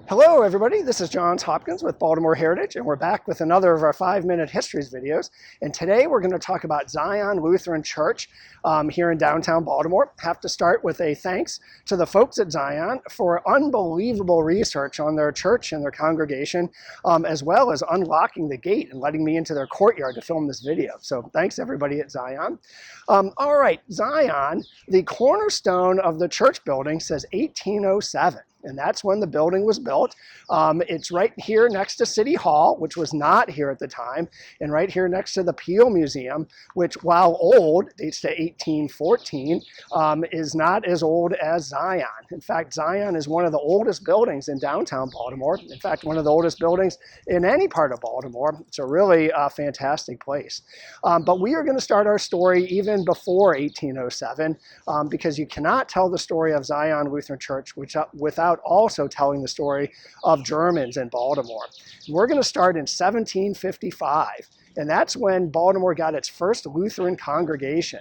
Hello everybody, this is Johann Hopkins with Baltimore Heritage, and we're back with another of our 5-minute Histories videos. And today we're going to talk about Zion Lutheran Church here in downtown Baltimore. Have to start with a thanks to the folks at Zion for unbelievable research on their church and their congregation, as well as unlocking the gate and letting me into their courtyard to film this video. So thanks everybody at Zion. All right, Zion, the cornerstone of the church building says 1807. And that's when the building was built. It's right here next to City Hall, which was not here at the time, and right here next to the Peel Museum, which, while old, dates to 1814, is not as old as Zion. In fact, Zion is one of the oldest buildings in downtown Baltimore. In fact, one of the oldest buildings in any part of Baltimore. It's a really fantastic place. But we are going to start our story even before 1807, because you cannot tell the story of Zion Lutheran Church without also telling the story of Germans in Baltimore. We're going to start in 1755. And that's when Baltimore got its first Lutheran congregation.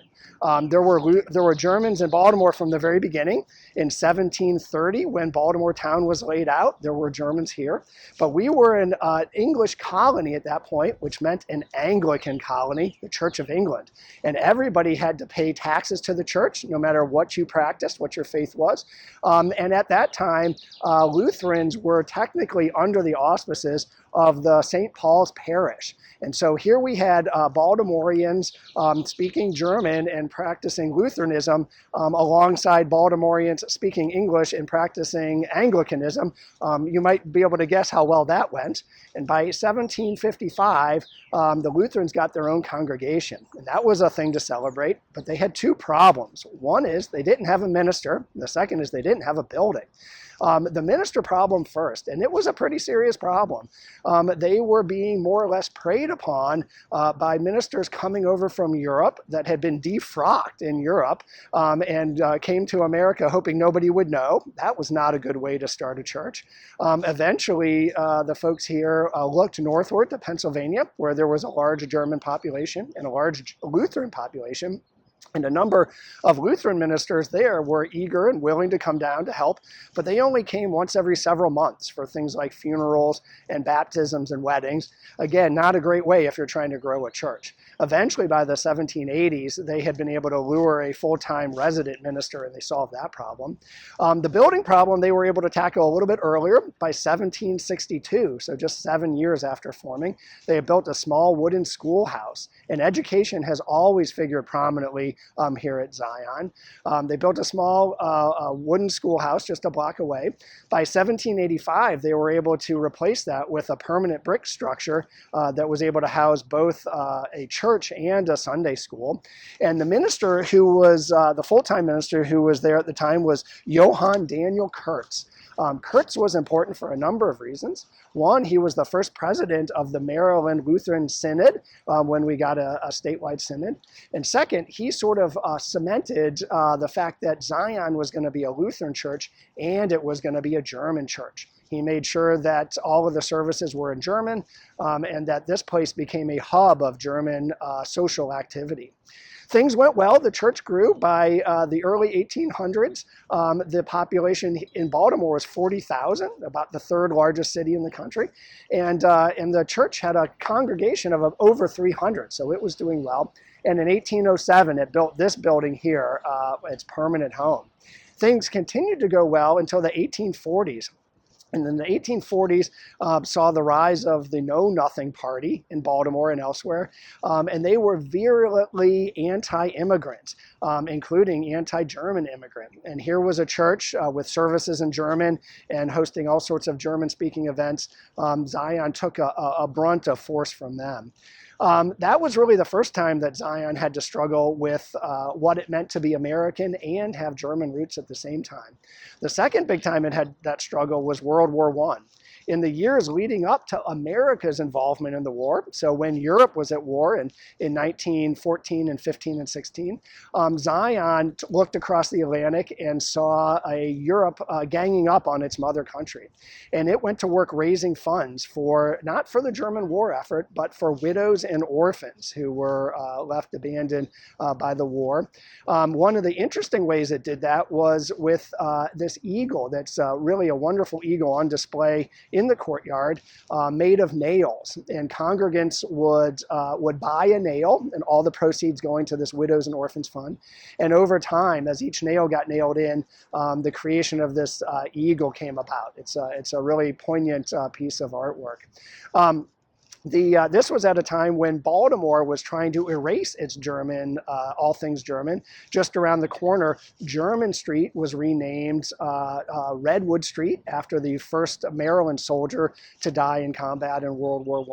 There were Germans in Baltimore from the very beginning. In 1730, when Baltimore town was laid out, there were Germans here. But we were an English colony at that point, which meant an Anglican colony, the Church of England. And everybody had to pay taxes to the church, no matter what you practiced, what your faith was. And at that time, Lutherans were technically under the auspices of the St. Paul's Parish. And so here we had Baltimoreans speaking German and practicing Lutheranism alongside Baltimoreans speaking English and practicing Anglicanism. You might be able to guess how well that went. And by 1755, the Lutherans got their own congregation. And that was a thing to celebrate, but they had two problems. One is they didn't have a minister. The second is they didn't have a building. The minister problem first, and it was a pretty serious problem. They were being more or less preyed upon by ministers coming over from Europe that had been defrocked in Europe and came to America hoping nobody would know. That was not a good way to start a church. Eventually, the folks here looked northward to Pennsylvania, where there was a large German population and a large Lutheran population. And a number of Lutheran ministers there were eager and willing to come down to help, but they only came once every several months for things like funerals and baptisms and weddings. Again, not a great way if you're trying to grow a church. Eventually, by the 1780s, they had been able to lure a full-time resident minister, and they solved that problem. The building problem they were able to tackle a little bit earlier. By 1762, so just 7 years after forming, they had built a small wooden schoolhouse. And education has always figured prominently here at Zion. They built a small wooden schoolhouse just a block away. By 1785, they were able to replace that with a permanent brick structure that was able to house both a church and a Sunday school. And the minister who was, the full-time minister who was there at the time was Johann Kurtz. Kurtz was important for a number of reasons. One, he was the first president of the Maryland Lutheran Synod when we got a statewide synod. And second, he sort of cemented the fact that Zion was going to be a Lutheran church and it was going to be a German church. He made sure that all of the services were in German and that this place became a hub of German social activity. Things went well. The church grew. By the early 1800s. The population in Baltimore was 40,000, about the third largest city in the country. And the church had a congregation of over 300, so it was doing well. And in 1807, it built this building here, its permanent home. Things continued to go well until the 1840s. And then the 1840s saw the rise of the Know Nothing Party in Baltimore and elsewhere, and they were virulently anti-immigrant, including anti-German immigrant. And here was a church with services in German and hosting all sorts of German-speaking events. Zion took a brunt of force from them. That was really the first time that Zion had to struggle with what it meant to be American and have German roots at the same time. The second big time it had that struggle was World War I. in the years leading up to America's involvement in the war. So when Europe was at war in 1914 and 15 and 16, Zion looked across the Atlantic and saw a Europe ganging up on its mother country. And it went to work raising funds for, not for the German war effort, but for widows and orphans who were left abandoned by the war. One of the interesting ways it did that was with this eagle that's really a wonderful eagle on display in the courtyard, made of nails. And congregants would buy a nail, and all the proceeds going to this Widows and Orphans Fund. And over time, as each nail got nailed in, the creation of this eagle came about. It's a really poignant piece of artwork. This was at a time when Baltimore was trying to erase its German, all things German. Just around the corner, German Street was renamed Redwood Street after the first Maryland soldier to die in combat in World War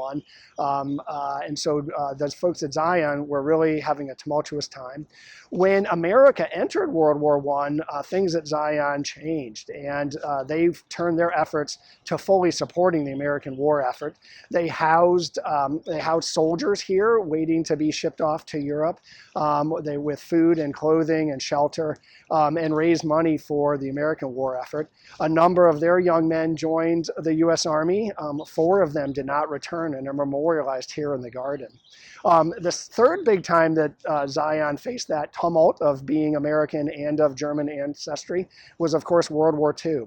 I. And so those folks at Zion were really having a tumultuous time. When America entered World War I, things at Zion changed, and they've turned their efforts to fully supporting the American war effort. They housed soldiers here waiting to be shipped off to Europe with food and clothing and shelter, and raised money for the American war effort. A number of their young men joined the U.S. Army. 4 of them did not return and are memorialized here in the garden. The third big time that Zion faced that tumult of being American and of German ancestry was, of course, World War II.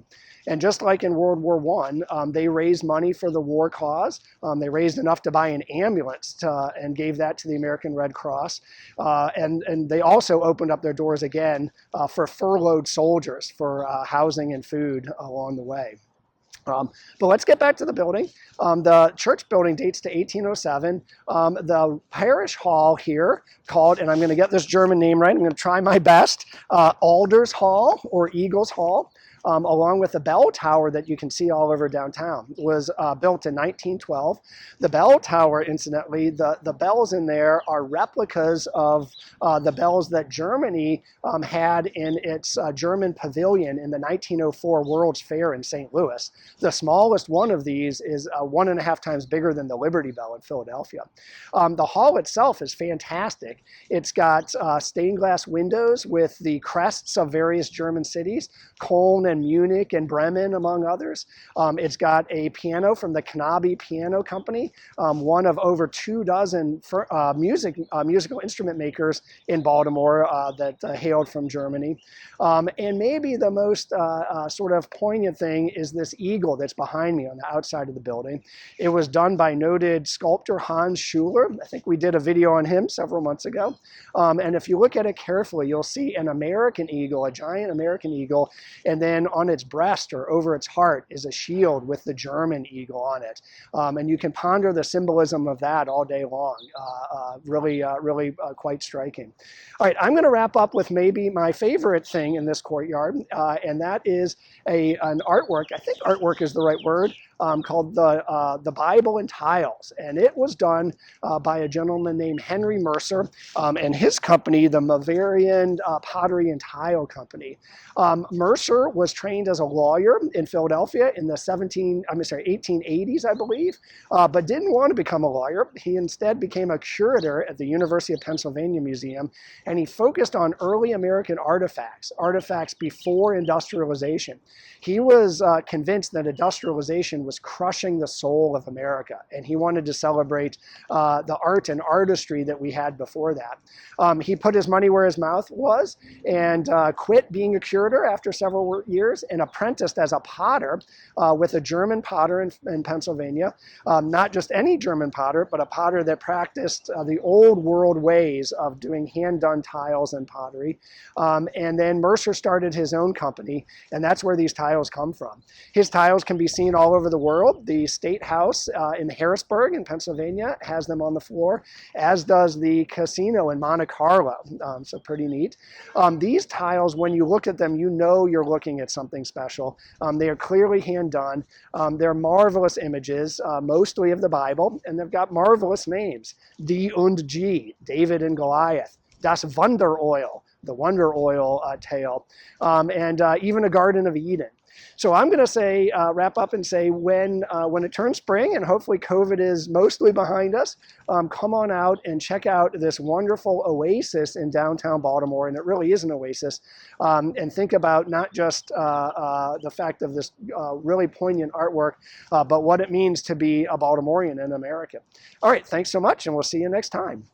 And just like in World War I, they raised money for the war cause. They raised enough to buy an ambulance and gave that to the American Red Cross. And they also opened up their doors again for furloughed soldiers for housing and food along the way. But let's get back to the building. The church building dates to 1807. The parish hall here, called, and I'm going to get this German name right, I'm going to try my best, Alders Hall or Eagles Hall, along with the bell tower that you can see all over downtown, was built in 1912. The bell tower, incidentally, the bells in there are replicas of the bells that Germany had in its German pavilion in the 1904 World's Fair in St. Louis. The smallest one of these is 1.5 times bigger than the Liberty Bell in Philadelphia. The hall itself is fantastic. It's got stained glass windows with the crests of various German cities, Cologne and Munich and Bremen, among others. It's got a piano from the Knabe Piano Company, one of over 24 musical instrument makers in Baltimore that hailed from Germany. And maybe the most sort of poignant thing is this eagle that's behind me on the outside of the building. It was done by noted sculptor Hans Schuler. I think we did a video on him several months ago. And if you look at it carefully, you'll see an American eagle, a giant American eagle, and then on its breast or over its heart is a shield with the German eagle on it. And you can ponder the symbolism of that all day long. Really quite striking. All right, I'm going to wrap up with maybe my favorite thing in this courtyard, and that is an artwork. I think artwork is the right word. Called the Bible in Tiles, and it was done by a gentleman named Henry Mercer and his company, the Bavarian Pottery and Tile Company. Mercer was trained as a lawyer in Philadelphia in the 1880s, I believe, but didn't want to become a lawyer. He instead became a curator at the University of Pennsylvania Museum, and he focused on early American artifacts before industrialization. He was convinced that industrialization was crushing the soul of America, and he wanted to celebrate the art and artistry that we had before that. He put his money where his mouth was and quit being a curator after several years and apprenticed as a potter with a German potter in Pennsylvania. Not just any German potter, but a potter that practiced the old world ways of doing hand-done tiles and pottery. And then Mercer started his own company, and that's where these tiles come from. His tiles can be seen all over the world. The State House in Harrisburg in Pennsylvania has them on the floor, as does the casino in Monte Carlo. So pretty neat. These tiles, when you look at them, you know you're looking at something special. They are clearly hand done. They're marvelous images, mostly of the Bible, and they've got marvelous names. D und G, David and Goliath. Das Wunderoil, the Wonder Oil tale, and even a Garden of Eden. So I'm going to say, wrap up and say when it turns spring and hopefully COVID is mostly behind us, come on out and check out this wonderful oasis in downtown Baltimore. And it really is an oasis. And think about not just the fact of this really poignant artwork, but what it means to be a Baltimorean in America. All right, thanks so much, and we'll see you next time.